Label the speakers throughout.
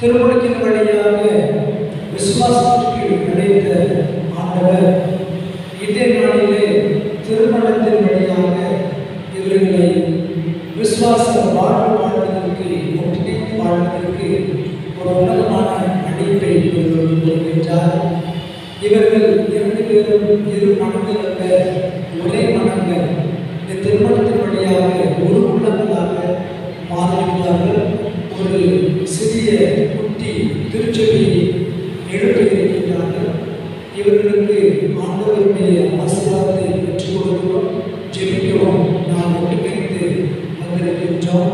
Speaker 1: திருமுழுக்கின் வழியாக விசுவாசத்திற்கு கிடைத்த ஆண்டவர் இதே நாளிலே திருமணத்தின் வழியாக இவர்களை விசுவாச வாழ்வு வாழ்வதற்கு ஒன்றிணைந்து வாழ்வதற்கு ஒரு உன்னதமான அழைப்பை கொடுக்கின்றார். இவர்கள் இரண்டு பேரும் இரு மனங்கள் அல்ல, ஒரே மனங்கள். இந்த திருமணத்தின் வழியாக ஒரு உள்ளங்களாக மாறிவிட்டார்கள். ஒரு சிறிய குட்டி திருச்சபையை எழுப்பியிருக்கின்றார்கள். இவர்களுக்கு ஆண்டவருடைய ஆசீர்வாதத்தை பெற்றுக் கொடுக்கிறோம், ஜெபிக்கிறோம். நாம் ஒட்டுக்கைத்து வந்திருக்கின்றோம்.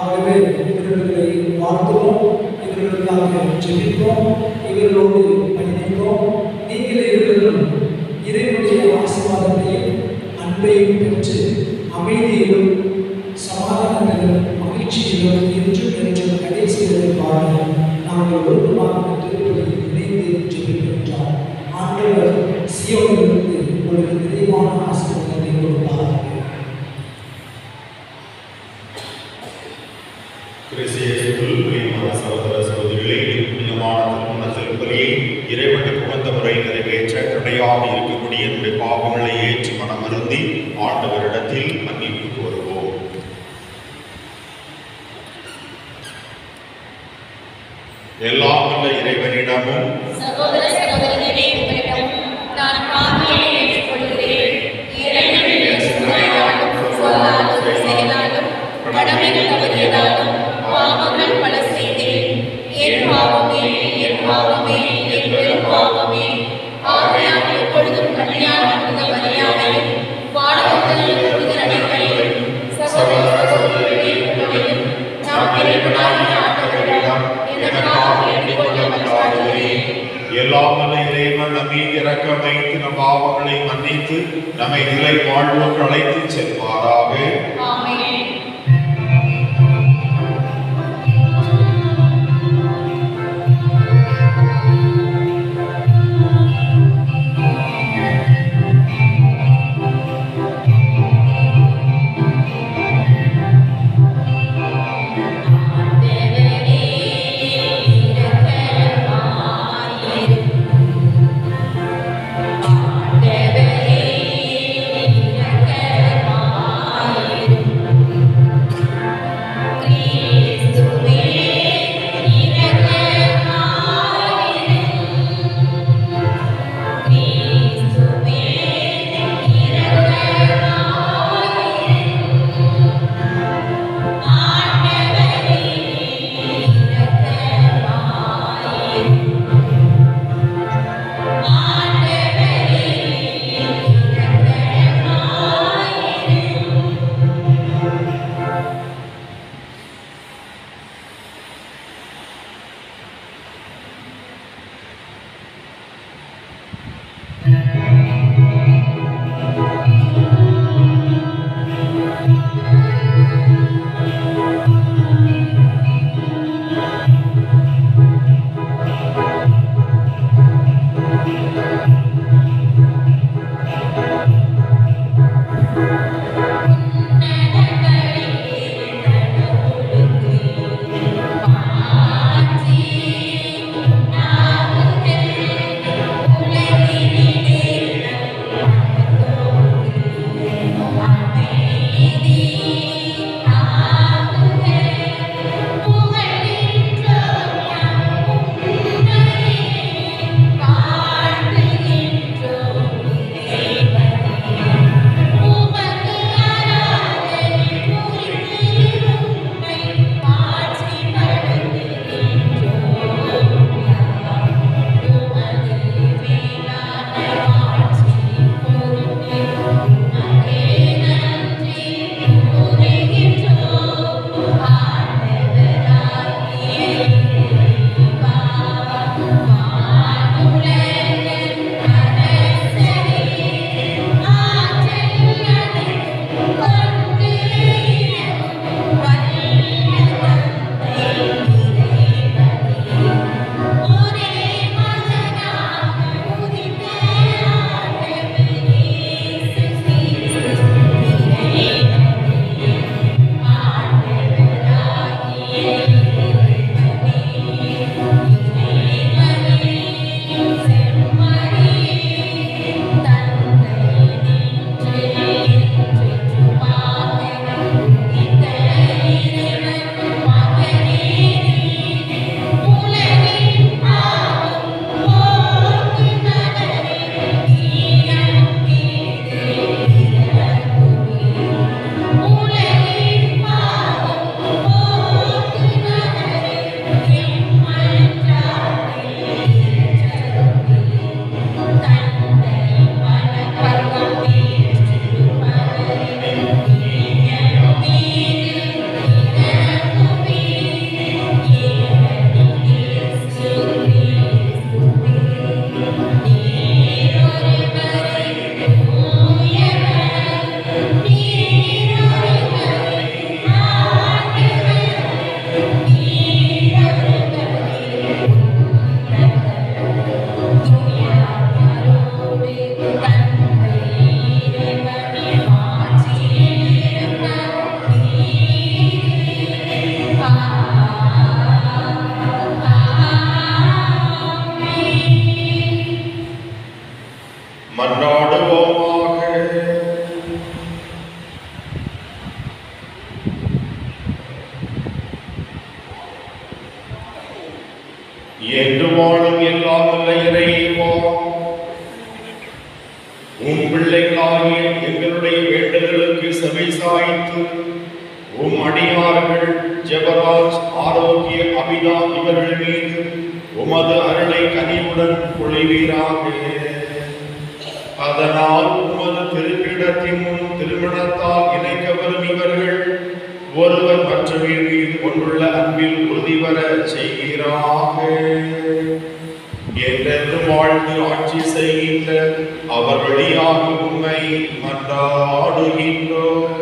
Speaker 1: ஆகவே இவர்களை வாழ்த்துவோம், இவர்களுக்காக ஜெபிப்போம், இவர்களோடு பயணிப்போம். நீங்கள் இவர்களும் இறைவனுடைய ஆசீர்வாதத்தையும் அன்பையும் பெற்று அமைதியிலும் சமாதானத்திலும் மகிழ்ச்சியிலும் என்றும் என்றும் கடைசி வரை வாழ நாங்கள் ஒருவமாக திருப்பதியில் இணைந்து ஜெபிக்கின்றோம். ஆண்டவர் சீயோனிலிருந்து ஒரு நிறைவான ஆசீர்வாதத்தை கொடுப்பார்.
Speaker 2: சகோதர சகோதரிகளே, புனிதமான திருமண திருப்பலியை இறைவனுக்கு உகந்த முறை நிறைவேற்ற தடையாக இருக்கக்கூடிய என்னுடைய பாவங்களை ஏற்று மனமருந்தி ஆண்டவரிடத்தில் மன்னிப்பு கோருவோம். எல்லாம் வல்ல இறைவனிடமும்
Speaker 3: சகோதர சகோதரிகளே உங்களிடமும் நான் பாவியை ஏற்றுக்கொள்கிறேன். செயலாலும் கடமைகள் தவறியதாலும் பாவங்கள் பல செய்தேன். என் பாவமே, என் பாவமே, என் பெரும் பாவமே. ஆகையால் எப்பொழுதும் கல்யாண மரியாதையும் வானகத்தில் நடைகளையும் சகோதர சகோதரிகளே உங்களையும் நாம் இறைவனாகிய ஆண்டவரிடம் எனக்காக எண்ணிக்கொள்ள மன்றாடுகிறேன்.
Speaker 2: எல்லாம் வல்ல இறைவன் நம் மீது இரக்கம் வைத்து நம் பாவங்களை மன்னித்து நம்மை நிலை வாழ்வோர் அழைத்து செல்வாராக.
Speaker 3: ஆமென்.
Speaker 4: Thank you.
Speaker 2: என்று வாழும் எல்லாம் வல்ல இறைவா, உம் பிள்ளைகளாகிய எங்களுடைய வேண்டுதலுக்கு செவி சாய்த்து உம் அடியார்கள் ஜெபராஜ், ஆரோக்கிய, அபிதா இவர்கள் மீது உமது அருளை கனிவுடன் பொழிவீராக. அதனால் உமது திருப்பிடத்தின் முன் திருமணத்தால் இணைக்கவரும் இவர்கள் ஒருவர் மற்றவர் மீது கொண்டுள்ள அன்பில் உறுதி பெற செய்கிறாக. என்றென்று வாழ்ந்து ஆட்சி செய்கின்ற அவர் வழியாக உம்மை மன்றாடுகின்றோம்.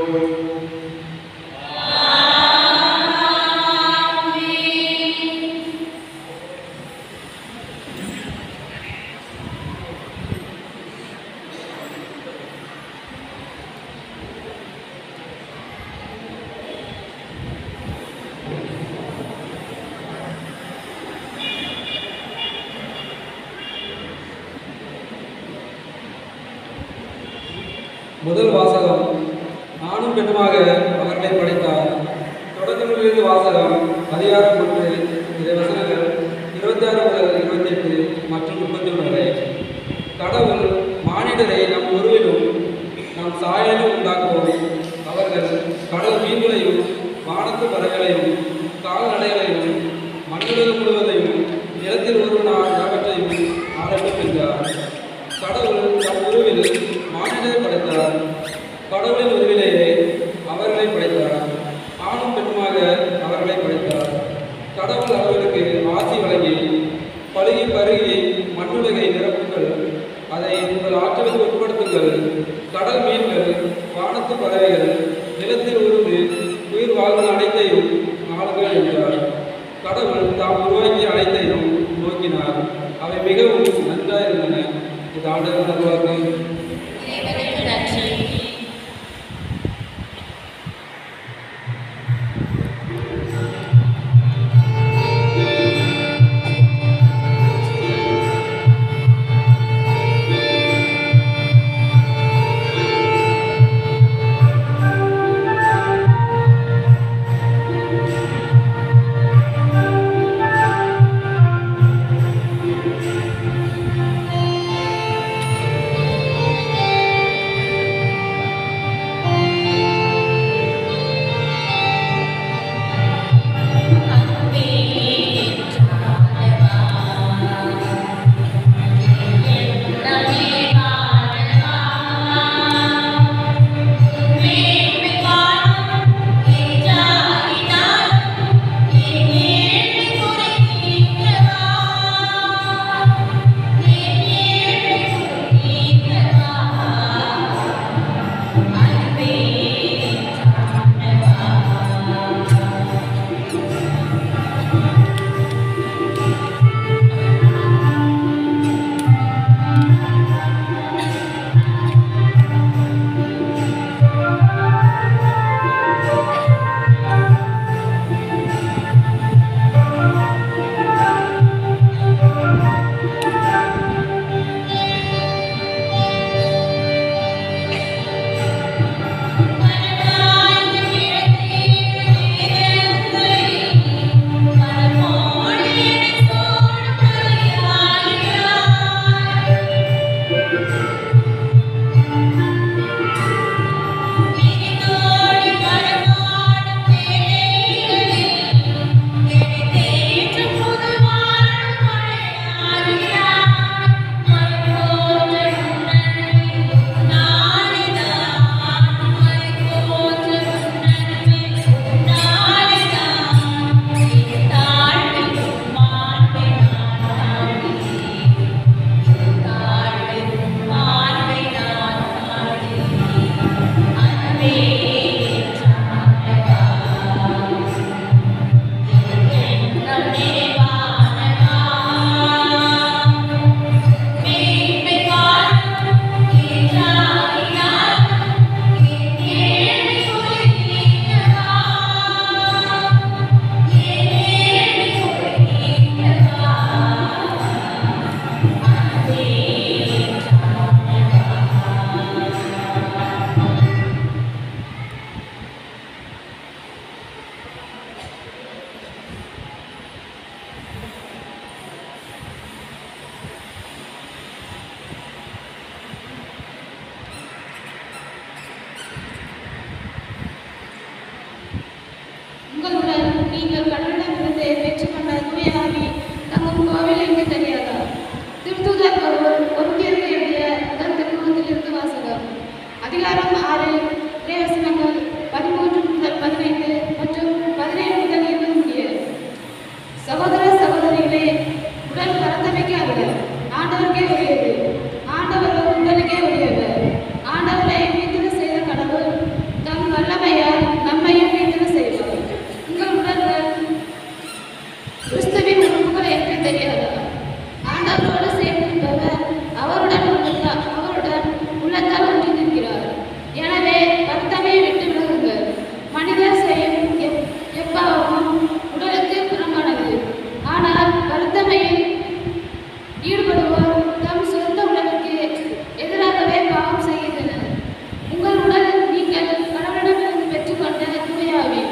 Speaker 4: முதல் வாசகம். ஆணும் பெண்ணுமாக அவர்களை படைத்தார். தொடக்கமிலிருந்து வாசகம். அதிகாரம் 1 இறைவசனங்கள் 26 முதல் 28 மற்றும் 31 வரை. கடவுள் மானிடரை நம் உருவிலும் நம் சாயலிலும் உண்டாக்குவோம். அவர்கள் கடல் மீன்களையும் வானத்து பறவைகளையும் கால்நடைகளையும் மண்ணுலகம் முழுவதையும் நிலத்தில் ஒருவனார் யாவற்றையும் ஆரம்பிக்கின்றார். கடவுள் தம் உருவில் மானிடரை படைத்தார். கடவுளின் உருவிலேயே அவர்களை படைத்தார். ஆணும் பெண்ணுமாக அவர்களை படைத்தார். கடவுள் அவர்களுக்கு ஆசி வழங்கி பழுகி பருகி மண்ணுலகை நிரப்புங்கள், அதை உங்கள் ஆற்றலுக்கு உட்படுத்துங்கள். கடல் மீன்கள், வானத்து பறவைகள், நிலத்தில் உருவு உயிர் வாழ்வு அனைத்தையும் ஆளுங்கள் என்றார். கடவுள் தாம் உருவாக்கிய அனைத்தையும் நோக்கினார். அவை மிகவும் நன்றாயிருந்தன. இது ஆண்டவர் நல்வாக்கு.
Speaker 5: அதிகாரம் 6 இறைவசனங்கள் 13 முதல் 15 மற்றும் 17 முதல் 20 முடிய. சகோதர சகோதரிகளே, உடல் பரந்தமைக்கு அல்ல, ஆண்டவருக்கே உரியது. ஆண்டவர் உடலுக்கே உரியவர். ஆண்டவரை மீட்பு செய்த கடவுள் தம் வல்லமையால் நம்மையும் மீட்பு செய்வார். உங்கள் உடல்கள் கிறிஸ்துவின் உறுப்புகள் என்று தெரியாதா? ஆண்டவரோடு சேர்ந்திருப்பவர் அவருடன் உள்ளத்தால் ஒன்றிருக்கிறார். எனவே வருத்தமே விட்டு விலகுங்கள். மனிதர் செய்யும் எப்பாவும் உடலுக்கு புறம்பானது. ஆனால் வருத்தமையில் ஈடுபடுவோர் தம் சொந்த உடலுக்கு எதிராகவே பாவம் செய்கின்றனர். உங்கள் உடல் நீங்கள் கடவுளிடமிருந்து பெற்றுக்கொண்ட தூயாவி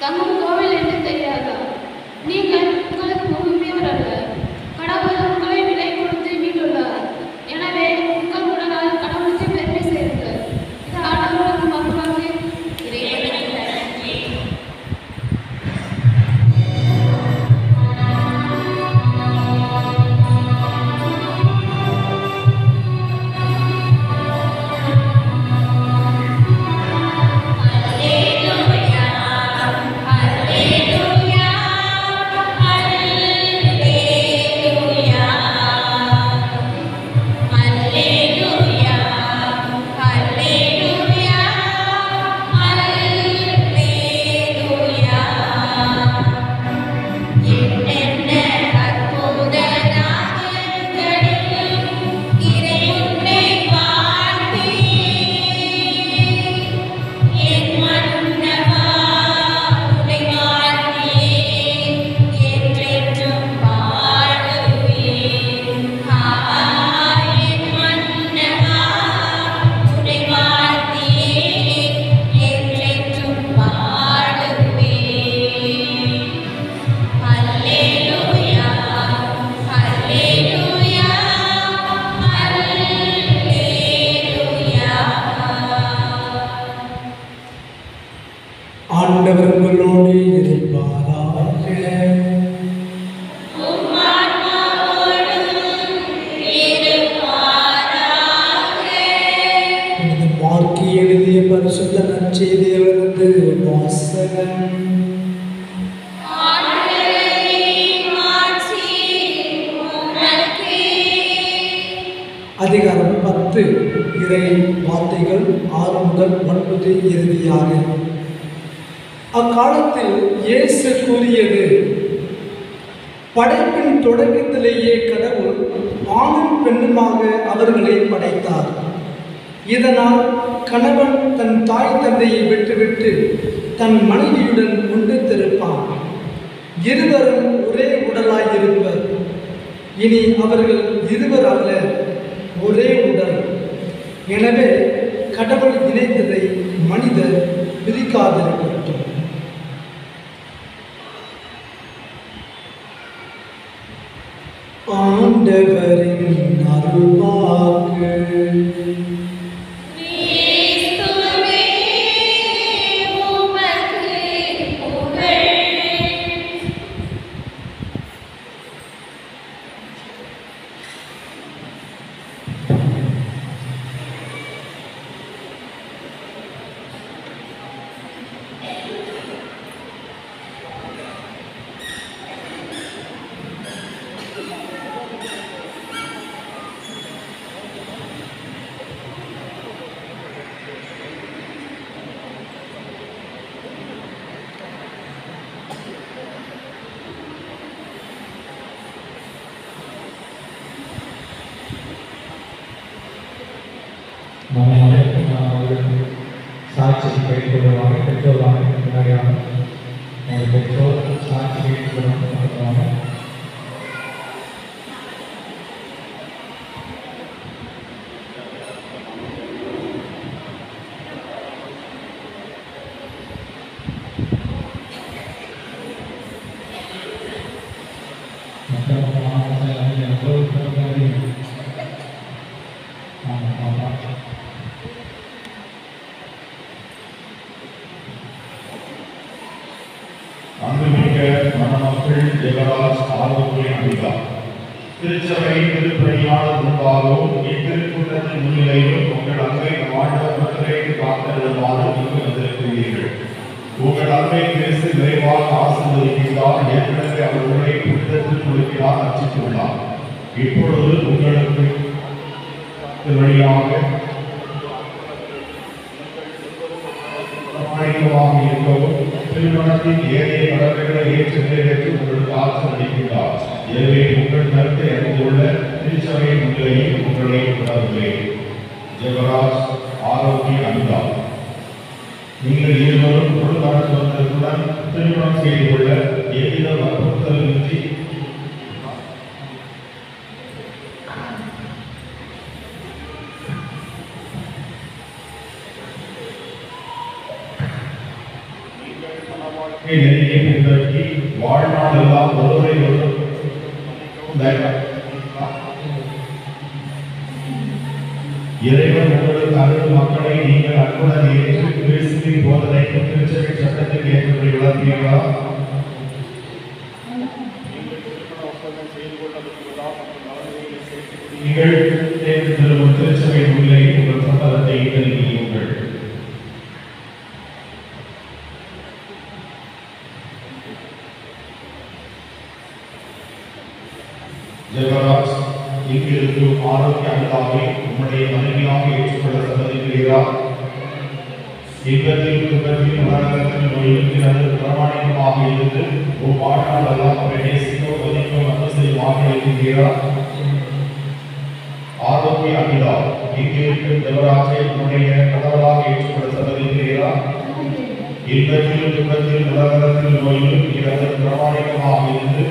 Speaker 5: தங்கும் கோவில் என்று தெரியாதா? நீங்கள் உங்களுக்கு உரிமையவர் அல்ல. கடவுள் உங்களை விலை கொடுத்து மீண்டுள்ளார். எனவே உங்கள் உடலால் கடவுளுக்கு பெருமை செய்யுங்கள். இது ஆண்டவருக்கு மக்களுக்கு இறைவனுக்கு நன்றி.
Speaker 1: ஆண்டவர் உங்களோடு இருப்பாராக. மார்க்கு எழுதிய பரிசுத்த நற்செய்தியிலிருந்து வாசகம். அதிகாரம் 10 இறை வார்த்தைகள் 6 முதல் 9 இறுதியாக. அக்காலத்தில் இயேசு கூறியது, படைப்பின் தொடக்கத்திலேயே கடவுள் ஆணும் பெண்ணுமாக அவர்களை படைத்தார். இதனால் கணவன் தன் தாய் தந்தையை விட்டுவிட்டு தன் மனைவியுடன் ஒன்றித்திருப்பான். இருவரும் ஒரே உடலாயிருப்பர். இனி அவர்கள் இருவர் அல்ல, ஒரே உடல். எனவே கடவுள் இணைத்ததை மனிதர் பிரிக்காதிருக்கட்டும். ஆண்டவரின் அருள்வாக்கு.
Speaker 6: சாட்சி கைகொள்வாங்க, பெற்றோர் வாங்க முன்னாடியாக பெற்றோர் சாட்சி கைகொள்வாங்க.
Speaker 2: அன்புமிக்க மணமக்கள் தேவராஜ் ஆர்வங்களை அளித்தார். திருச்சபை திருப்பணியாளர் முன்பாகவும் இத்திருக்கூட்டத்தின் முன்னிலையிலும் உங்கள் அன்பை ஆண்டவர் முத்திரையிட்டு காத்திருமாறு நீங்கள் வந்திருக்கிறீர்கள். உங்கள் அன்பை கிறிஸ்து விரைவாக ஆசீர்வதிக்கிறார். ஏற்கனவே அவர்களை புனிதத்தில் கொடுக்கிறார், அர்ச்சித்துள்ளார். இப்பொழுது உங்களுக்கு வழியாக இருக்கவும் திருமணத்தின் ஏனைய கடமைகளை ஏற்று நிறைவேற்றி உங்களுக்கு ஆசீர்வதிக்கிறார். எனவே உங்கள் கருத்தை அறிந்துள்ள திருச்சபையின் முன்னிலையில் உங்களை உணர்கிறேன். ஜெபராஜ் ஆரோக்கிய அனிதா, நீங்கள் இருவரும் ஒரு நடத்துவதற்குடன் திருமணம் செய்து கொள்ள எவ்வித வற்புறுத்தலின்றி நெருங்கிய பின்பற்றி வாழ்நாள் எல்லாம் ஒருவரை இறைவன் உங்களுக்கு அருள் மக்களை நீங்கள் அன்புடன் ஏற்று கிறிஸ்துவின் போதனைக்கும் திருச்சபை சட்டத்தில் ஏற்றபடி வளர்ப்பீர்களா? நீங்கள் தேர்ந்து தரும் திருச்சபை முன்னிலை உங்கள் சம்மதத்தை தெரிவியுங்கள். ஜெபராஜ், இங்கிருக்கும் ஆரோக்கிய அனிதாவை உம்முடைய மனைவியாக ஏற்றுக்கொள்ள சம்மதிக்கிறீரா? இன்பத்தில் துன்பத்தில் உலகத்தில் நோய்கிறது பிரமாணிகமாக இருந்து வாழ்நாள் எல்லாம் அவரை நேசிக்கோ மதிக்கோ அன்பு செய்யும் வாக்களிக்கிறீரா? ஆரோக்கிய அனிதா, இங்கிருக்கும் ஜெபராஜை உம்முடைய கணவராக ஏற்றுக்கொள்ள சம்மதிக்கிறீரா? இன்பத்தில் துன்பத்தில் உலகத்தில் நோயிலும் இறது பிரமாணிகமாக இருந்து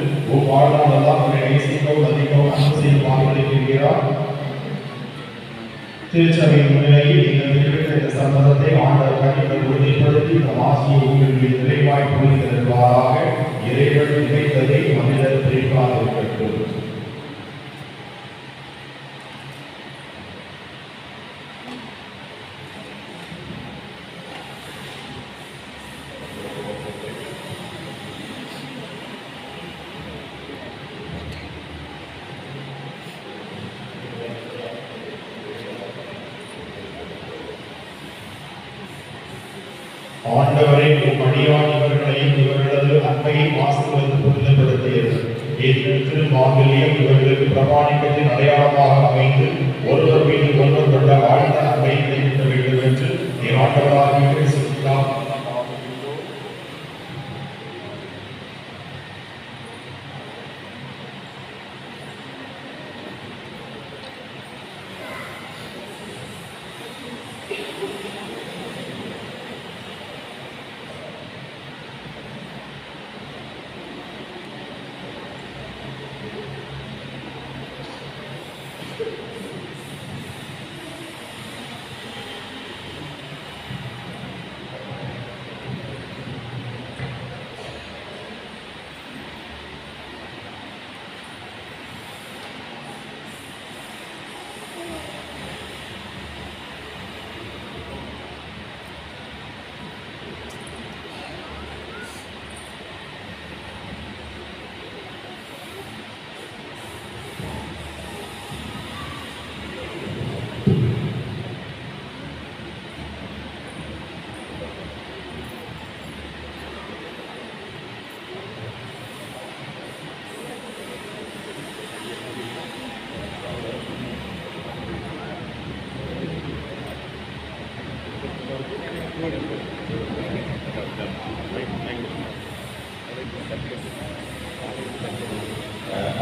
Speaker 2: வாழ்நாள் எல்லாம் அவரை நேசிக்கோ மதிக்கோ அன்பு செய்யும் வாக்களிக்கிறீரா? திருச்சபையின் முன்னிலையில் நீங்கள் தெரிவித்த இந்த சம்மதத்தை ஆண்டவர் கனிவுடன் உறுதிப்படுத்தி நம் ஆசியை உங்கள் நிறைவாய் புரிந்திருவாராக. இறைவன் நினைத்ததை மனிதர் பிரிக்காதிருக்கட்டும். ஆண்டவரை அடியான் இவர்களையும் இவர்களது அன்பையும் ஆசீர்வதித்து புனிதப்படுத்தியது. மாங்கல்யம் இவர்களுக்கு பிரமாணிக்கத்தின் அடையாளமாக அமைந்து ஒருவர் மீது ஒருவர் கொண்ட ஆழ்ந்த அன்பை நினைவிக்க வேண்டும் என்று என் ஆண்டவராகிய கிறிஸ்துவினால்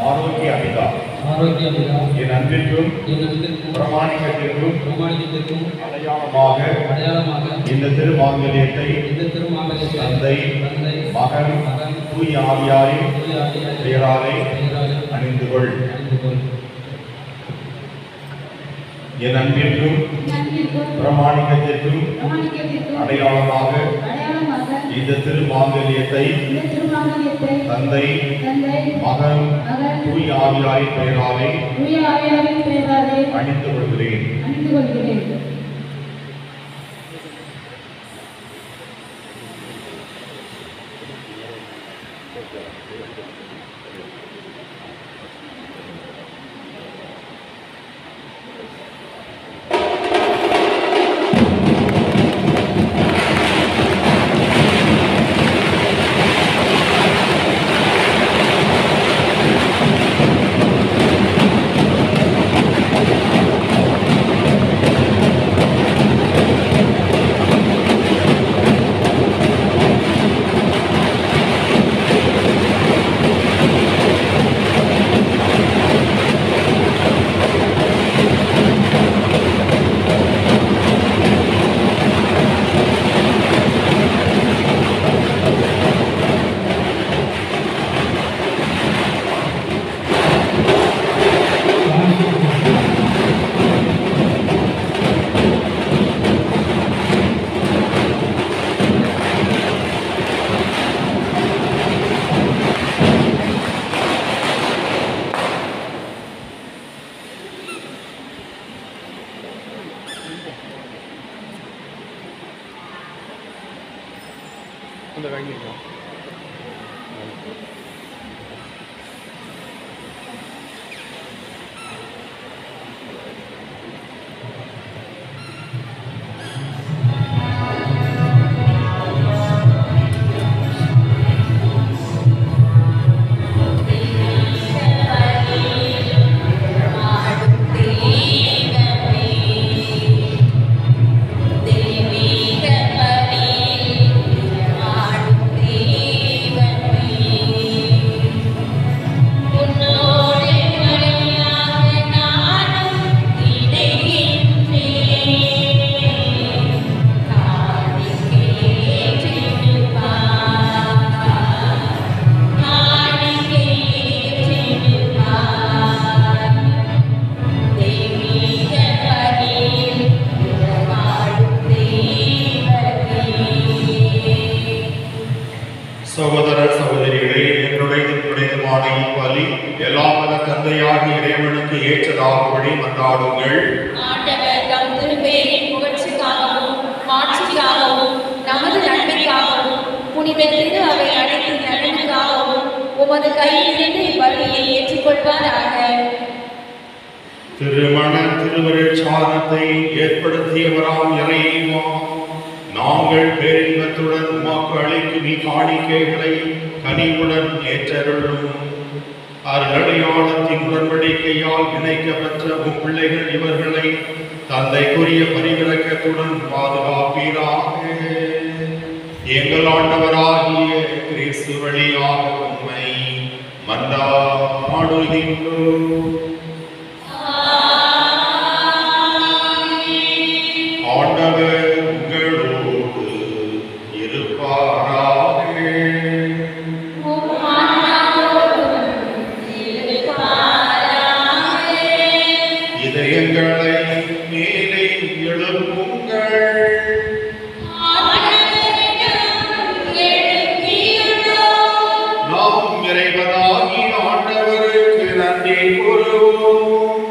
Speaker 2: ஆரோக்கிய அனிதா, என் அன்பிற்கும் பிரமாணிக்கத்திற்கும் அடையாளமாக இந்த திருமாங்கல்யத்தை தந்தை மகன் தூய ஆவியாரின் பெயராலே அணிந்து கொள். என் அன்பிற்கும் பிரமாணிக்கத்திற்கும் அடையாளமாக இந்த திருமாங்கல்யத்தை தந்தை மகன் தூய ஆவியாரின் பெயராலே அணிந்து கொள்கிறேன். சகோதர சகோதரிகளே, என்னுடைய மாலையின் பலி எல்லாமல்ல தந்தையாகிய இறைவனுக்கு ஏற்றதாகும்படி மன்றாடுங்கள்.
Speaker 3: ஆண்டவர் தம் திருப்பெயரின் புகழ்ச்சிக்காகவும் மாட்சிக்காகவும் நமது நன்மைக்காகவும் புனித திரு அவை அனைத்து நலனுக்காகவும் உமது கையிலிருந்து இப்பலியை ஏற்றுக்கொள்வாராக.
Speaker 2: திருமண திருவருட்சாதனத்தை ஏற்படுத்தியவராம் இறைவா, நாங்கள் பேரின்பத்துடன் உமக்கு அளிக்கும் காணிக்கைகளை கனிவுடன் ஏற்றருளும். அருளடையாளத்தின் உடன்படிக்கையால் இணைக்கப்பட்ட உம் பிள்ளைகள் இவர்களை தந்தைக்குரிய பரிவிரக்கத்துடன் பாதுகாப்பீராக. எங்கள் ஆண்டவராகிய கிறிஸ்து வழியாக உம்மை மன்றாடுகின்றோம். ஆண்டவர் உங்களோடு இருப்பாராக. இதயங்களை மேலே எழுப்புங்கள். நாம் இறைவனாகிய ஆண்டவருக்கு நன்றி கூறுவோம்.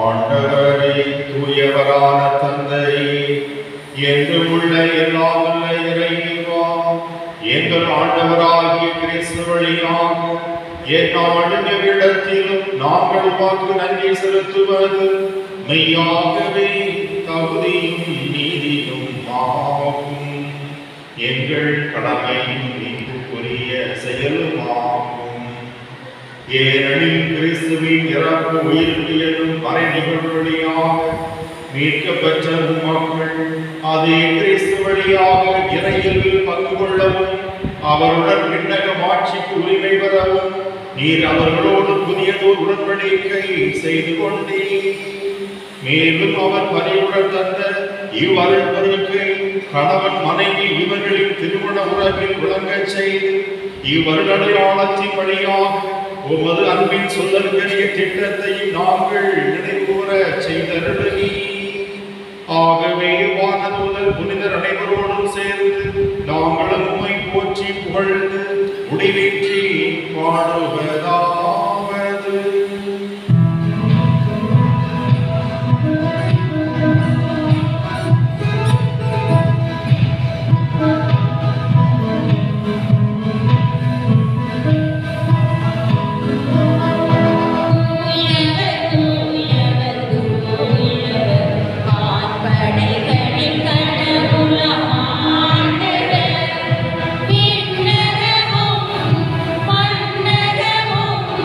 Speaker 2: ஆண்டவரே, தூயவரான தந்தை, என்று உள்ள எல்லாம் உள்ள இறைவா, எங்கள் ஆண்டவராகிய கிறிஸ்து வழியாக எந்நாளும் எவ்விடத்திலும் நாங்கள் உமக்கு நன்றி செலுத்துவது மெய்யாகவே தகுதியும் நீதியும் ஆகும். எங்கள் கடமையும் மீட்புக்குரிய செயலுமாகும். ஏனெனில் கிறிஸ்துவின் இறப்பு உயிர்ப்பு என்னும் மறை நிகழ்வழியாக மீட்கப்பெற்ற மக்கள் அதே கிறிஸ்து வழியாக இறையில் பங்கு கொள்ளவும் அவருடன் விண்ணக ஆட்சிக்கு உரிமை பெறவும் நீர் அவர்களோடு புதியதோர் உடன்படிக்கை செய்து கொண்டீர். மேலும் அவர் பணிவுடன் தந்த இவ்வருட்பெருக்கு கணவன் மனைவி இவர்களின் திருமண உறவில் விளங்கச் செய்து இவ்வருடடையாளத்தின் வழியாக உமது அன்பின் சொல்லற்கரிய திட்டத்தை நாங்கள் நினைவுற செய்தருளி. ஆகவே வானதூதர் புனிதர் அனைவரோடும் சேர்ந்து நாங்களும் உம்மை போற்றி புகழ்ந்து முடிவின்றி பாடுவதாவது.
Speaker 3: விண்ணகமும் மண்ணகமும்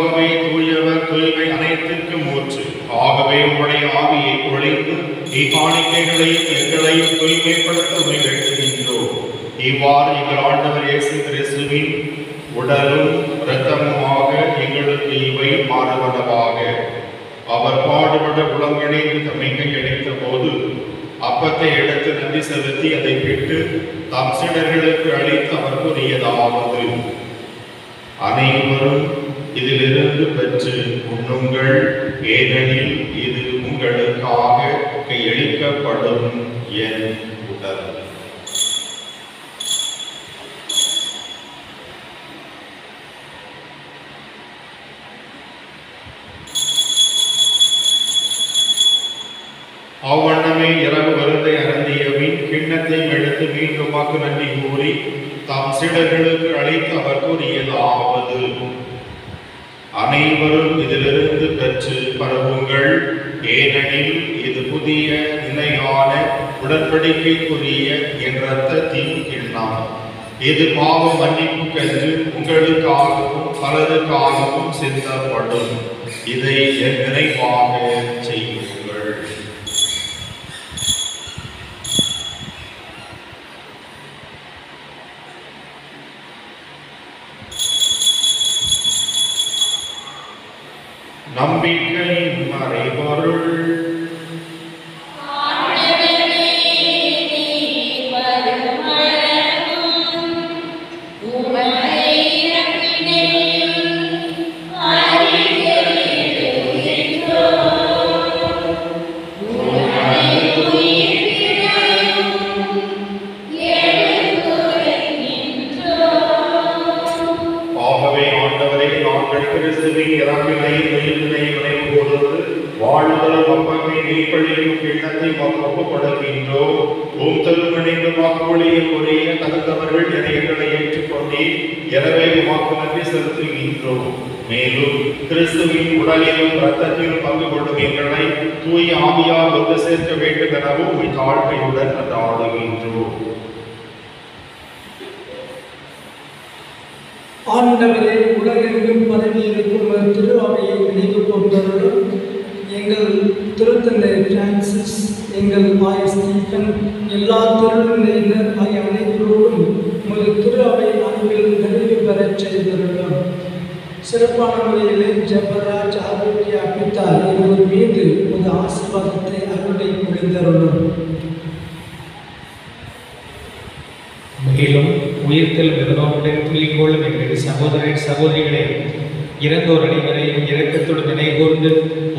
Speaker 2: மெய்யாகவே தூயவர், தூய்மை அனைத்திற்கும் ஊற்று. ஆகவே உம்முடைய ஆவியை பொழிந்து இக்காணிக்கைகளையும் எங்களையும் தூய்மைப்படுத்த வேண்டுகின்றோம். இவ்வாறு எங்கள் ஆண்டவர் இயேசு கிறிஸ்துவின் உடலும் இரத்தமுமாக எங்களுக்கு இவை மாறுவனவாக. அவர் பாடுபட உளங்கணிந்து தம்மை கையளித்த போது அப்பத்தை எடுத்து நன்றி செலுத்தி அதை பிட்டு தம் சீடர்களுக்கு அளித்து அவர் கூறியதாவது: அனைவரும் இதிலிருந்து பெற்று உண்ணுங்கள், ஏனெனில் இது உங்களுக்காக கையளிக்கப்படும் என் உடல். அவ்வண்ணமே இரவு விருந்தை அருந்தியபின் கிண்ணத்தை எடுத்து மீண்டும் நன்றி கூறி தாம் சீடர்களுக்கு அளித்து அவர் கூறியதாவது: அனைவரும் இதிலிருந்து பெற்று பரவுங்கள், ஏனெனில் இது புதிய நிலையான உடன்படிக்கைக்குரிய என் இரத்தத்தின் கிண்ணம். இது பாவ மன்னிப்புக்கென்று உங்களுக்காகவும் பலருக்காகவும் சிந்தப்படும். இதை என் நினைவாக செய்யுங்கள். நம்பிக்கையின் மறைபொருள். ஆகவே ஆண்டவரே, நாங்கள் கிறிஸ்துவின் இறப்பினையும் உயிர்ப்பினையும் நினைவு கூர்ந்து வாழ்தல் பக்கத்தை நீப்பழியும் கிண்ணத்தை ஒப்புக்கொடுக்கின்றோம். உம் திருமணிக்கு வாக்குறுதிக்குரிய தகுந்தவர்கள் என எங்களை ஏற்றுக்கொண்டீர். எனவே உமக்கு நன்றி செலுத்துகின்றோம். மேலும் கிறிஸ்துவின் உடலிலும் இரத்தத்திலும் பங்கு கொள்ளும் எங்களை தூய ஆவியால் ஒன்று சேர்க்க வேண்டும் எனவும் தாழ்மையுடன் நாடுகின்றோம்.
Speaker 1: ஆண்டவரே, உலகெங்கும் பரவி இருக்கும் திரு அவையை நினைவு கொண்டவர்களும் எங்கள் திருத்தந்தை பிரான்சிஸ், எங்கள் ஆய ஸ்டீஃபன், எல்லா திருநிலையினர் ஆகிய அனைவரோடும் உமது திரு அவை அணுவில் நிறைவு பெறச் செய்தவர்களும் சிறப்பான முறையிலே ஜெபராஜ் ஆரோக்கிய பிதா இருவர் மீது உமது ஆசீர்வாதத்தை அருளை புரிந்தவர்களும்
Speaker 6: மேலும் உயிர்த்தல் விதனோவுடன் துள்ளிக்கொள்ளும் எங்கள் சகோதர சகோதரிகளே, இறந்தோர் அனைவரையும் இரக்கத்துடன் நினைகூர்ந்து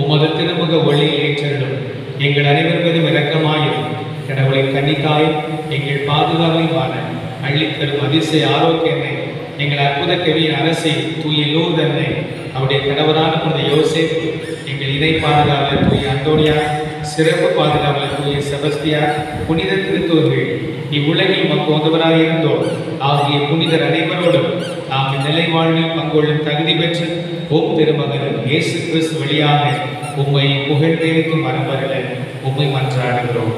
Speaker 6: உமது திருமுக ஒளியில் ஏற்றிடும். எங்கள் அனைவர் மீதும் இரக்கமாயும் கடவுளின் கன்னித்தாயும் எங்கள் பாதுகாவலையுமான அள்ளித்தரும் அதிசய ஆரோக்கியனை, எங்கள் அற்புத கவியின் அரசை தூய லூர்தன்னை, அவருடைய கணவரான புனித யோசேப்பு, எங்கள் இணை பாதுகாவலர் தூய அந்தோனியா, சிறப்பு பாதுகாவலர் தூய செபஸ்தியார், புனித திருத்தூர்கள், இவ்வுலகில் நமக்கு உதவராக இருந்தோம் ஆகிய புனிதர் அனைவரோடும் நாம் இந்நிலை வாழ்வில் பங்கொள்ளும் தகுதி பெற்று உம் திருமகனும் இயேசு கிறிஸ்து வழியாக உம்மை புகழ்ந்தேற்கும் மரபரல உம்மை மன்றாடுகிறோம்.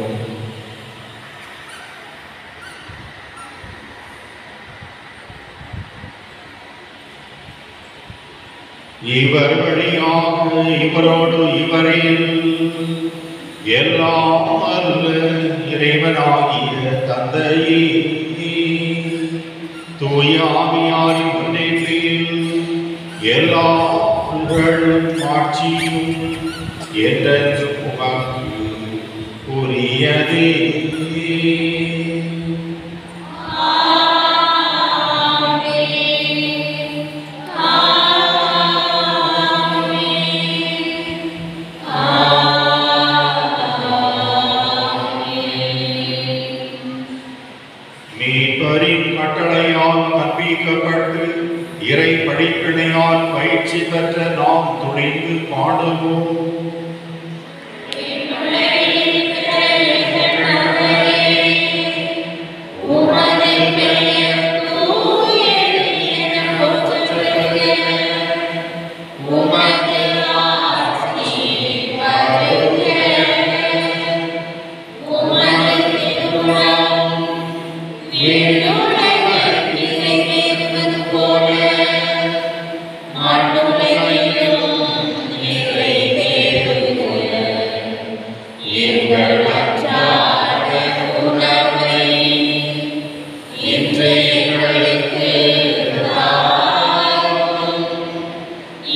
Speaker 2: இவர் வழியாக இவரோடு இவரையில் எல்லாம் அல்ல இறைவனாகிய தந்தையே, தூய ஆவியாரின் முன்னேற்றில் எல்லா புகழும் ஆட்சியும் என்றென்று உமக்கு உரியதே. இறை படிப்பினையால் பயிற்சி பெற்ற நாம் துணிந்து பாடுவோம்.
Speaker 3: ஆண்டவரே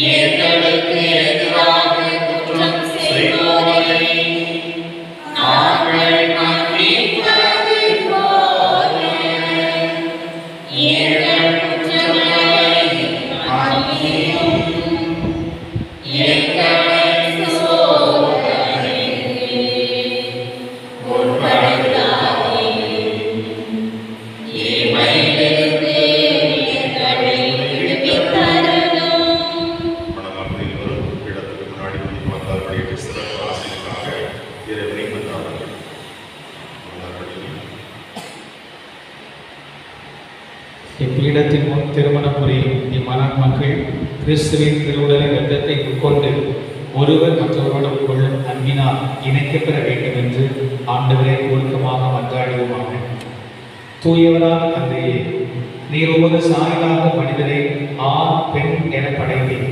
Speaker 3: எங்களுக்கு எதிராக குற்றம் செய்வோரை நாங்கள் மன்னிப்பது போல எங்கள் குற்றங்களை மன்னியும். எங்களை சோதனைக்கு உட்படுத்தாதேயும். தீமையிலிருந்து எங்களை விடுவித்தருளும்.
Speaker 2: மனமார்ந்த இருவரும் இடத்துக்கு முன்னாடி வந்து பார்த்தார்கள். சிறப்பு ஆசிரியர்களாக இறைவனை வந்தார்கள்.
Speaker 6: இப்பீடத்தின் முன் திருமணம் புரியும் இம்மணம் மக்கள் கிறிஸ்துவின் திருவுடலை இரத்தத்தை உட்கொண்டு ஒருவர் மற்றவரோடு கொள்ளும் அன்பினால் இணைக்கப்பெற வேண்டும் என்று ஆண்டவரை ஒழுக்கமாக மன்றாடுவோமாக. தூயவரான தந்தையே, நீர் உமது சாயலாக மனிதரை ஆண் பெண் என படைத்தீர்.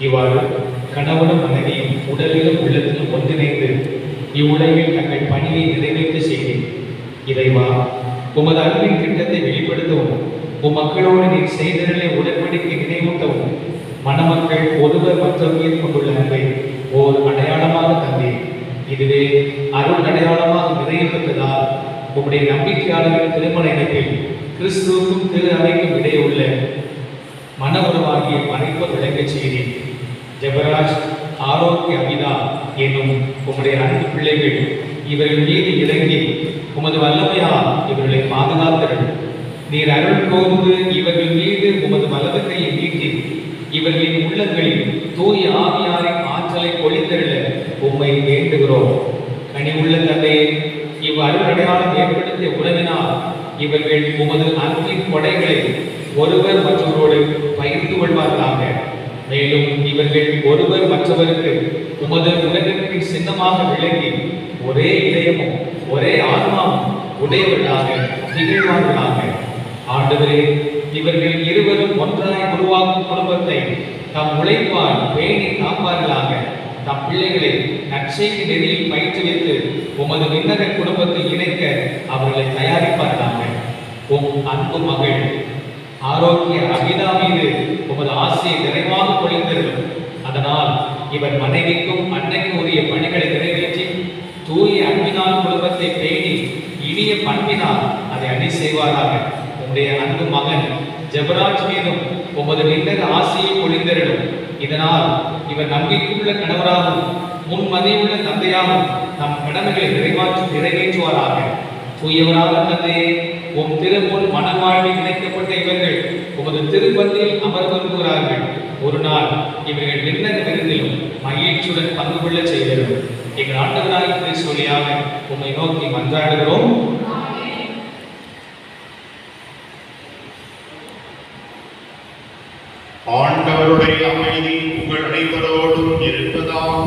Speaker 6: இவ்வாறு கணவனும் மனைவியும் உடலிலும் உள்ளத்திலும் ஒன்றிணைந்து இவ்வுலகில் தங்கள் பணியை நிறைவேற்ற செய்தீர். இறைவா, உமது அன்பின் திட்டத்தை வெளிப்படுத்தவும் மக்களோடு நீர் செய்தலை உடன்படிக்கை நினைவூட்டவும் மணமக்கள் ஒருவர் மற்றவர்கள் கொண்டுள்ள அன்பை ஓர் அடையாளமாக தந்தீர். இதுவே அருள் அடையாளமாக நிறைய பெற்றதால் உம்முடைய நம்பிக்கையாளர்கள் திருமண இணைப்பில் கிறிஸ்துவுக்கும் திரு அவைக்கும் இடையே உள்ள மன உறவாகிய மறைப்பு விளங்கச் செய்தீர். ஜெபராஜ், ஆரோக்கிய அபிதா என்னும் உம்முடைய அன்பு பிள்ளைகள் இவர்கள் மீது இறங்கி உமது வல்லமையால் இவர்களை பாதுகாத்தர்கள். நீர் அருள் கூர்ந்து இவர்கள் மீது உமது வலது கையை நீட்டி இவர்களின் உள்ளங்களில் தூய ஆவியாரின் ஆற்றலை பொழித்தருள உம்மை வேண்டுகிறோம். கனிவுள்ள தந்தையே, அருள் அடையாளம் ஏற்படுத்திய உறவினால் இவர்கள் உமது அன்பின் கொடைகளை ஒருவர் மற்றவரோடு பகிர்ந்து கொள்வார்களாக. மேலும் இவர்கள் ஒருவர் மற்றவருக்கு உமது உலகத்தின் சின்னமாக விளங்கி ஒரே இதயமும் ஒரே ஆன்மாவும் உடையவர்களாக திகழ்வார்களாக. ஆண்டவரே, இவர்கள் இருவரும் ஒன்றாய் உருவாக்கும் குடும்பத்தை தம் உழைப்பால் பேணி காப்பார்களாக. தம் பிள்ளைகளை நற்செய்தி நெறியில் பயிற்றுவித்து உமது விண்ணக குடும்பத்தில் இணைக்க அவர்களை தயாரிப்பார்களாக. உம் அன்பு மகள் ஆரோக்கிய அபிதா மீது உமது ஆசையை நிறைவாக பொழிந்தருளும். அதனால் இவர் மனைவிக்கும் அன்னைக்கும் உரிய பணிகளை நிறைவேற்றி தூய அன்பினால் குடும்பத்தை பேணி இனிய பண்பினால் அதை அணி செய்வாராக. உம்முடைய அன்பு மகன் ஜெபராஜ் மீதும் உமது விண்ணக ஆசையை பொழிந்தருளும். இதனால் இவர் நம்பிக்கையுள்ள கணவராகவும் முன்மதியுள்ள தந்தையாகவும் நம் கடமைகளை நிறைவேற்றுவாராக. தூயவராக தந்தையே, உம் திருமுன் மனவாழ்வில் இணைக்கப்பட்ட இவர்கள் உமது திருப்பந்தியில் அமர்ந்திருக்கிறார்கள். ஒரு நாள் இவர்கள் விண்ணக விருந்திலும் மகிழ்ச்சியுடன் பங்கு கொள்ள செய்தரும். எங்கள் ஆண்டவராகிய கிறிஸ்து வழியாக உம்மை நோக்கி மன்றாடுகிறோம்.
Speaker 2: ஆண்டவருடைய அமைதி உங்கள் அனைவரோடும் இருப்பதாக.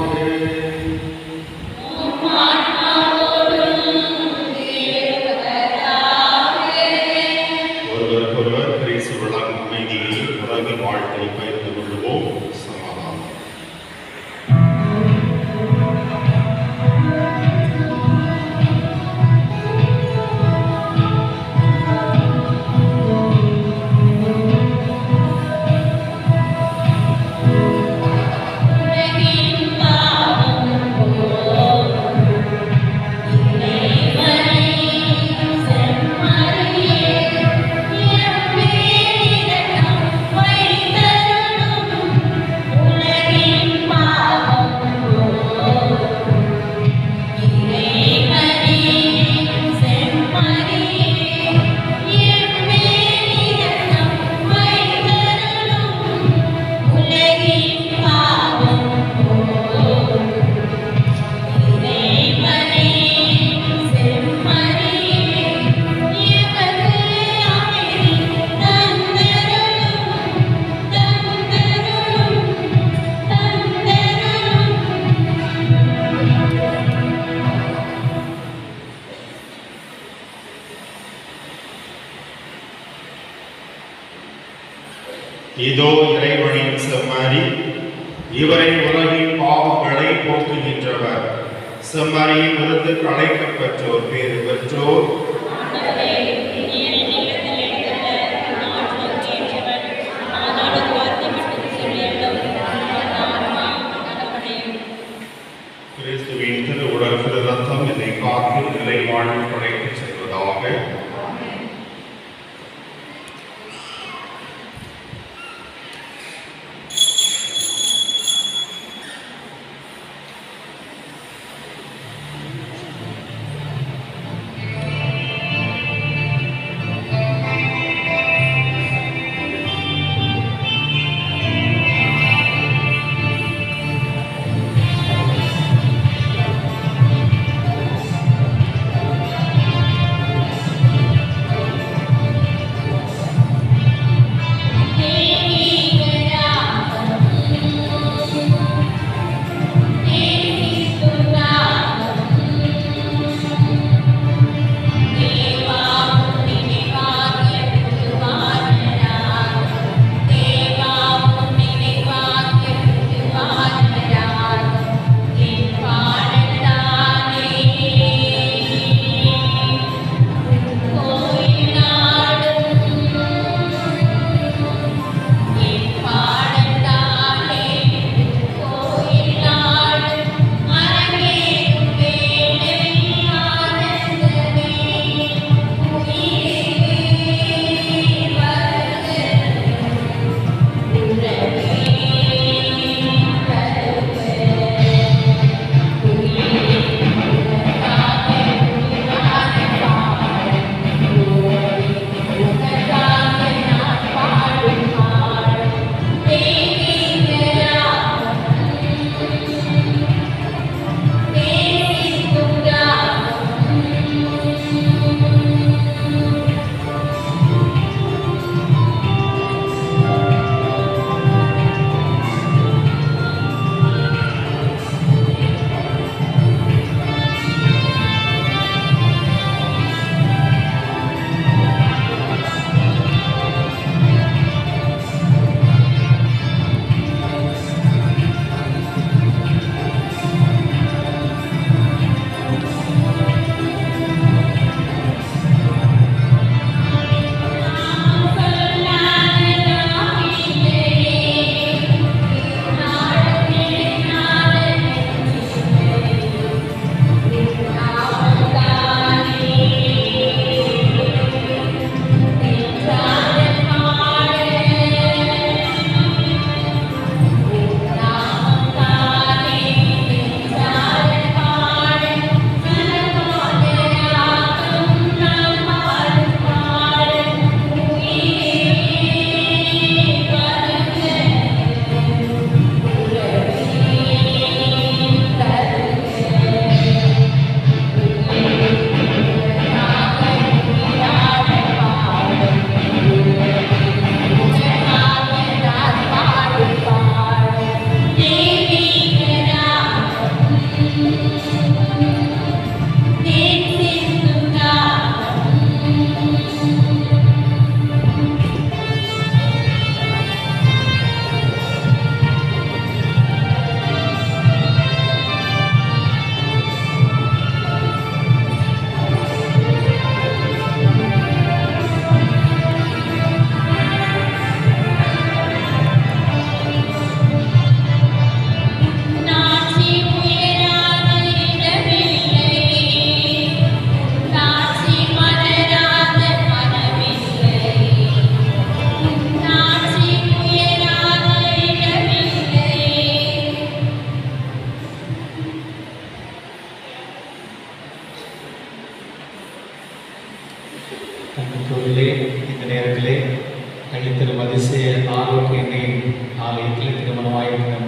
Speaker 2: ஒருவருக்கொருவர் கிறிஸ்து வழங்கும் அமைதியை உலகின் வாழ்க்கை பகிர்ந்து கொள்வோம். சமாதானம். இதோ இறைவனின் செம்மறி, இவரை உலகின் பாவங்களை போக்குகின்றவர். செம்மறியின் விருந்துக்கு அழைக்கப்பெற்றோர் பேறு பெற்றோர்.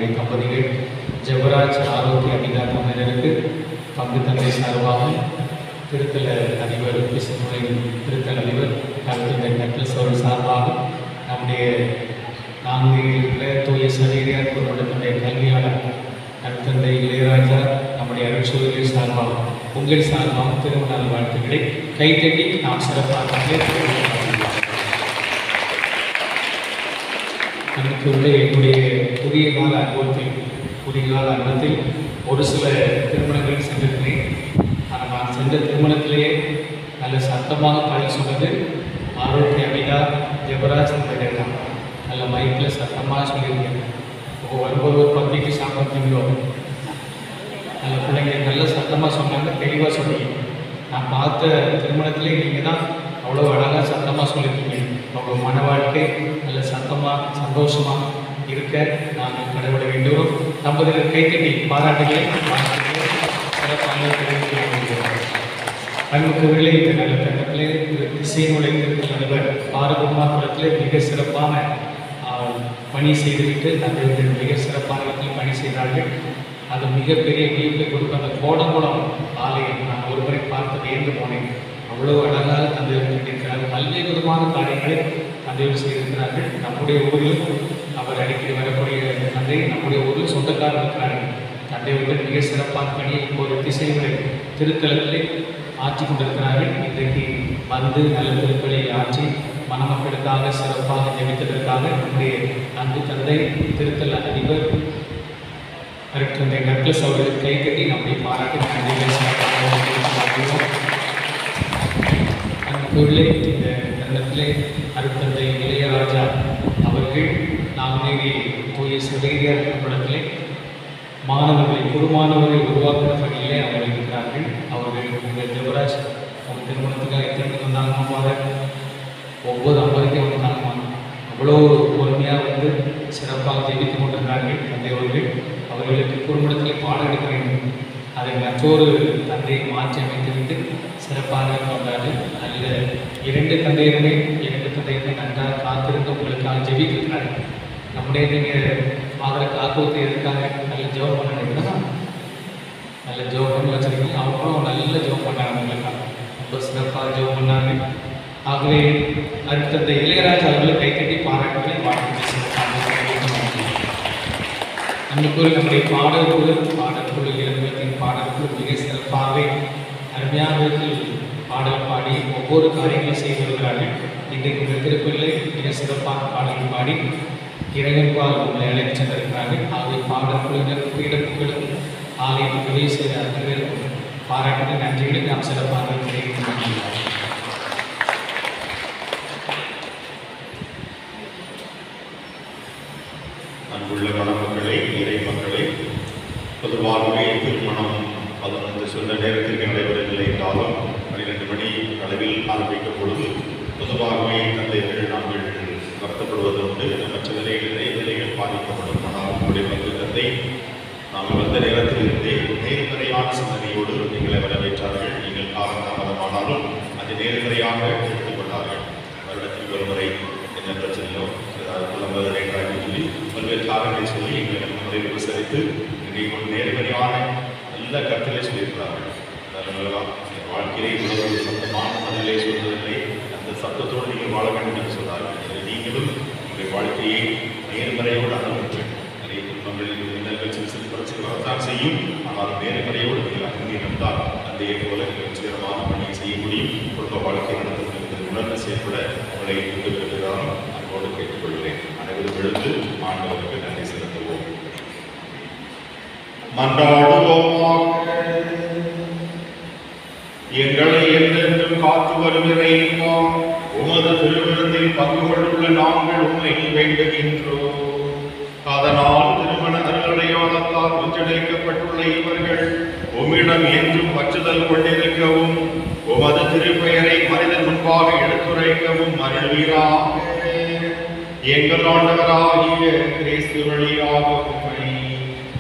Speaker 6: நம்முடைய தம்பதிகள் ஜெபராஜ் ஆரோக்கிய அபிதா தம்பதியருக்கு பங்கு தந்தை சார்பாக திருத்தல அதிபர் விசுமுறை திருத்தல அதிபர் கருத்தந்தை நெக்லஸ் அவர்கள் சார்பாக நம்முடைய நான்கு தூய சரீரியார் குடும்பத்தினுடைய கல்வியாளர் கருத்தந்தை இளையராஜா நம்முடைய அருட்சோதரிகள் சார்பாக உங்கள் சார்பாக திருமண வாழ்த்துக்களை கைத்தட்டி நாம் சிறப்பாக அன்றைக்குள்ள என்னுடைய புதிய கால அனுபவத்தில் ஒரு சில திருமணங்கள் சென்றிருக்கிறேன். ஆனால் நான் சென்ற திருமணத்திலேயே நல்ல சத்தமாக பாடி சொன்னது ஆரோக்கிய அபிதா ஜெபராஜ் தம்பதியர் தான். நல்ல மைக்கில் சத்தமாக சொல்லியிருக்கேன். வரும்போது ஒரு பத்திரிக்கை சாப்பிட்டீங்களோ நல்ல பிள்ளைங்க நல்ல சத்தமாக சொன்னாங்க, தெளிவாக சொன்னீங்க. நான் பார்த்த திருமணத்திலே நீங்கள் தான் அவ்வளோ அழகாக சத்தமாக சொல்லியிருக்கீங்க. உங்கள் மன வாழ்க்கை நல்ல சத்தமாக சந்தோஷமாக இருக்க நாங்கள் கடவுளை வேண்டுகிறோம். தம்பதியர் கைத்தட்டி பாராட்டுகளை சிறப்பாக தெரிவிக்கிறோம். அன்புக்குள்ளே இந்த நல்ல தங்கத்திலே திசைநூலை திருத்தல் நடுவர் ஆரோக்கியமாபுரத்திலே மிக சிறப்பான பணி செய்துவிட்டு நண்பர்கள் மிக சிறப்பான விதத்தில் பணி செய்தார்கள். அது மிகப்பெரிய வியப்பை கொடுத்த அந்த கோடங்குளம் ஆலயம் நான் ஒருமுறை பார்த்து வியந்து போனேன். அவ்வளோ அழகாக தந்தையர் இருக்கிறார்கள். பல்வேறு விதமான காரியங்களை தந்தையர் செய்திருக்கிறார்கள். நம்முடைய ஊரிலும் அவர் அடிக்கடி வரக்கூடிய தந்தை நம்முடைய ஊரில் சொந்தக்காரர் இருக்கிறார்கள். தந்தையர்கள் மிக சிறப்பான பணியை இப்போது திசைகளை திருத்தலத்திலே ஆற்றி கொண்டிருக்கிறார்கள். இன்றைக்கு வந்து நல்ல திருப்பலியை ஆற்றி மணமக்களுக்காக சிறப்பாக ஜெபித்ததற்காக நம்முடைய அன்பு தந்தை திருத்தல அதிபர் அருட்தந்தை நெக்லஸ் அவர்கள் கைகட்டி நம்முடைய பாராட்டி அன்புள்ளே இந்த தருணத்திலே அருட்தந்தை இளையராஜா அவர்கள் நாங்குநேரி தூய சுதேரியார் படத்திலே மாணவர்களை குருமானவர்களை உருவாக்குற பணியிலே அவர்கள் இருக்கிறார்கள். அவர்கள் இந்த ஜெபராஜ் அவங்க திருமணத்துக்காக எத்தனை வந்தாங்க, ஒவ்வொரு அம்பருக்கே வந்தாங்க. அவ்வளோ பொறுமையாக வந்து சிறப்பாக ஜெபித்து கொண்டிருந்தார்கள் தந்தையவர்கள். அவர்களுக்கு குடும்பத்திலே பாடம் எடுக்க வேண்டும். அதை மற்றொரு தந்தையை மாற்றி அமைத்துவிட்டு சிறப்பாக கொண்டார்கள். நல்ல இரண்டு தந்தையருமே நன்றாக காத்திருந்து உங்களுக்காக ஜெபித்திருக்கிறார்கள். நம்முடைய நீங்கள் ஃபாதரை காக்குவத்தை எதுக்காக நல்ல ஜெபம் பண்ண நினைக்கிறதா, நல்ல ஜெபம் பண்ணி வச்சிருக்கீங்க. அவங்களும் நல்ல ஜெபம் பண்ணாங்க, உங்களுக்காக ரொம்ப சிறப்பாக ஜெபம் பண்ணாங்க. ஆகவே அடுத்த இளையராஜ் அவர்களை கைத்தட்டி பாராட்டுகளை வாழ்க்கை அன்றைக்குள் நம்முடைய பாடல்குழு இளம்பலத்தின் பாடல்குழு மிக சிறப்பாகவே அருமையான விதத்தில் பாடல் பாடி ஒவ்வொரு காரியங்களும் செய்து வருகிறார்கள். இன்றைக்கு உங்கள் திருப்பிள்ளை மிக சிறப்பான பாடல்கள் பாடி இறைவன்பால் உங்களை அழைத்து சென்றிருக்கிறார்கள். ஆகவே பாடல்குழுவினர் பீடப்புகளும் ஆலயம் உதவி செய்த அத்தனை பேருக்கும் பாராட்டுகளை நன்றிகளை நாம் சிறப்பாக தெரிவிக்கிறோம்.
Speaker 2: அன்புள்ள மணமக்களே, இறை மக்களே, பொதுவாகவே திருமணம் 11 சொன்ன நேரத்திற்கு நடைபெறவில்லை என்றாலும் 12 மணி அளவில் ஆரம்பிக்கும் பொழுது பொதுவாகவே தந்தையர்கள் நாங்கள் வருத்தப்படுவதோடு மற்ற நிலைகள் பாதிக்கப்படும். ஆனால் உங்களுடைய பங்கு தந்தை நாங்கள் வந்த நேரத்தில் இருந்தே நேர்மறையான சிந்தனையோடு எங்களை வரவேற்றார்கள். நீங்கள் காலதாமதமானாலும் அதை நேர்மறையாக எடுத்துக்கொண்டார்கள். வருடத்தில் ஒரு முறை என்ன பிரச்சனையோ குழந்தை சொல்லி பல்வேறு காரணங்களை சொல்லி எங்களை முறையில் விசாரித்து இன்றைக்கு ஒரு நேர்மறையான நல்ல கருத்திலே சொல்லியிருக்கிறார்கள். வாழ்க்கையிலே இவ்வளவு சத்தமான பதிலே சொல்வதில்லை, அந்த சத்தத்தோடு நீங்கள் வாழ வேண்டும் என்று சொன்னார்கள். நீங்களும் உங்களுடைய வாழ்க்கையை நேர்மறையோடு அனுபவித்து நிறைய குடும்பங்களில் இன்னல்கள் சிறு பிரச்சனை வரத்தான் செய்யும். ஆனால் நேர்மறையோடு நீங்கள் அங்கீகரித்தால் அந்த போல நீங்கள் சிறமான பணியை செய்ய முடியும். குடும்ப வாழ்க்கை நடத்துவதற்கு உணர்ந்து செயல்பட உங்களை கொண்டிருக்கிறார்கள். அன்போடு கேட்டுக்கொள்கிறேன். அனைவரும் எழுந்து ஆண்டவருக்கு நன்றி செலுத்துவோம். மன்றாடுவோமாக. எங்களை என்றென்றும் காத்து வரும் இறைவா, உமது திருவிருந்தில் பங்கு கொண்டுள்ள நாங்கள் உம்மை வேண்டுகின்றோம். அதனால் திருமண அருளடையாளத்தால் ஒன்றிணைக்கப்பட்டுள்ள இவர்கள் உம்மிடம் என்றும் பற்றுதல் கொண்டிருக்கவும் உமது திருப்பெயரை மனிதன் முன்பாக எடுத்துரைக்கவும் அருள்வீராக. எங்கள் ஆண்டவராகிய கிறிஸ்து வழியாக உம்மை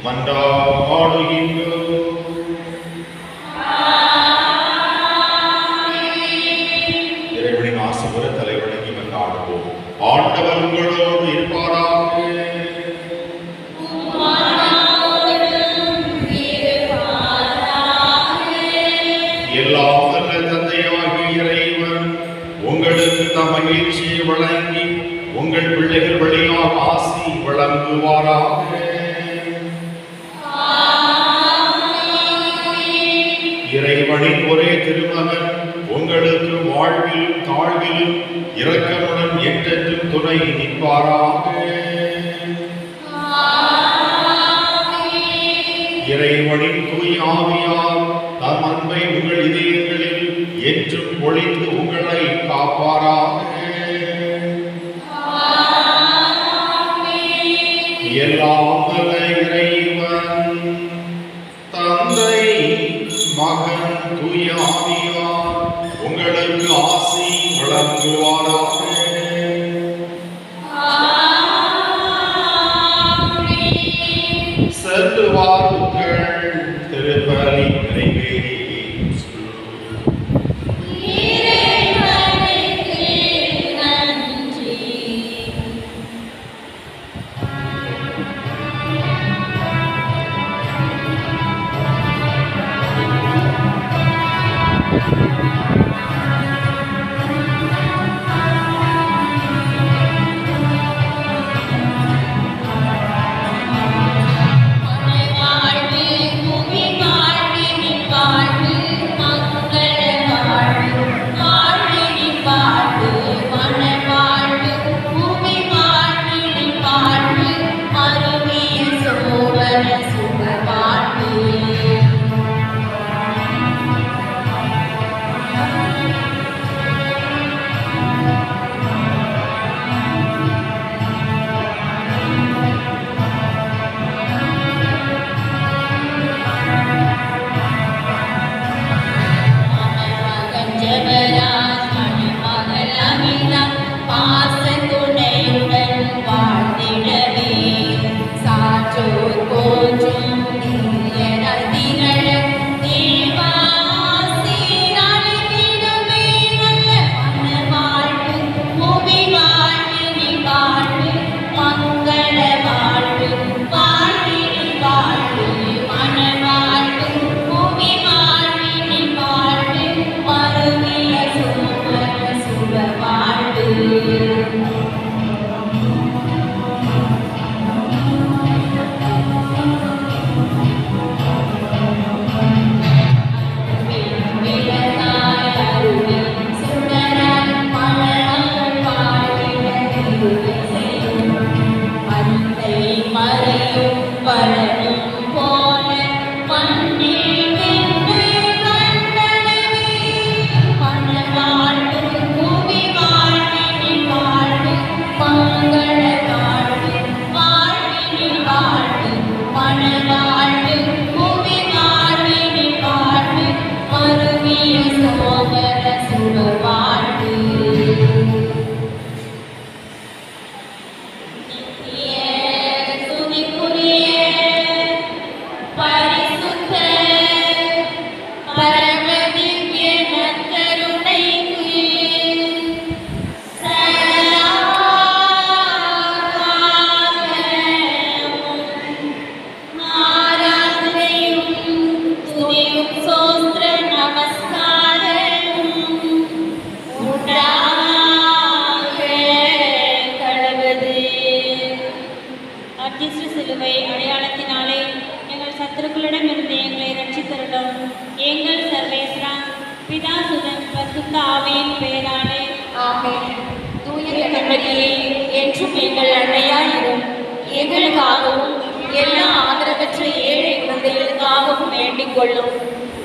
Speaker 2: மன்றாடுகின்றோம். இறைவனின் ஆசீர்வாத தலைவணங்கி மன்றாடுவோம். ஆண்டவர் உங்களோடு இருப்பாராக. வழங்கி உங்கள் பிள்ளைகள் வழியாக ஆசி வழங்குவாராக. இறைவனின் ஒரே திருமகன் உங்களுக்கு வாழ்விலும் தாழ்விலும் இரக்கமுடன் என்றென்றும் துணை நிற்பாராக. இறைவனின் தூய ஆவியார் தம் அன்பை உங்கள் இதயங்களில் என்றும் பொழிந்து உங்களை காப்பாராக. எல்லாம் வல்ல இறைவன் தந்தை மகன் தூய ஆவியார் உங்களுக்கு ஆசி வழங்குவாராக. சென்று வாருங்கள், திருப்பலி நிறைவேறி.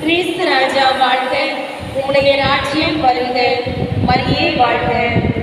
Speaker 3: கிறிஸ்து ராஜா வாழ்க, உம்முடைய ராஜ்யம் வருக, மரியே வாழ்க.